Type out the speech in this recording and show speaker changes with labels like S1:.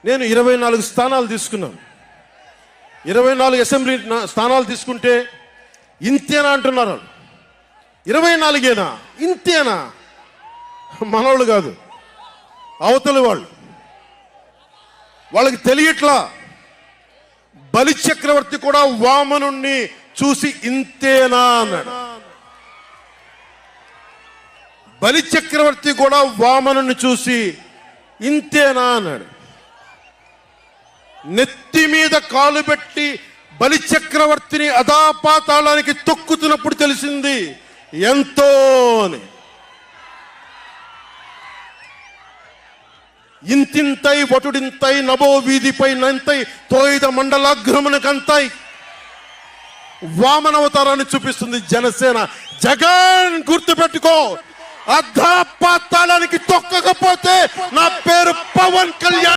S1: నేను 24 స్థానాలు తీసుకున్నాను. 24 అసెంబ్లీ స్థానాలు తీసుకుంటే ఇంతేనా అంటున్నారు. 24ఏనా, ఇంతేనా? మనవాళ్ళు కాదు, అవతలి వాళ్ళు. వాళ్ళకి తెలియట్లా. బలి చక్రవర్తి కూడా వామనుణ్ణి చూసి ఇంతేనా అన్నాడు. బలి చక్రవర్తి కూడా వామనుణ్ణి చూసి ఇంతేనా అన్నాడు. నెత్తి మీద కాలు పెట్టి బలి చక్రవర్తిని అధాపాతాళానికి తొక్కుతున్నప్పుడు తెలిసింది ఎంతో అని. ఇంతింతై వటుడింతై నభో వీధిపై నంతై తోయిద మండలాగ్రమునకంతై వామనవతారాన్ని చూపిస్తుంది జనసేన. జగన్ గుర్తుపెట్టుకో, అధాపాతాళానికి తొక్కకపోతే నా పేరు పవన్ కళ్యాణ్.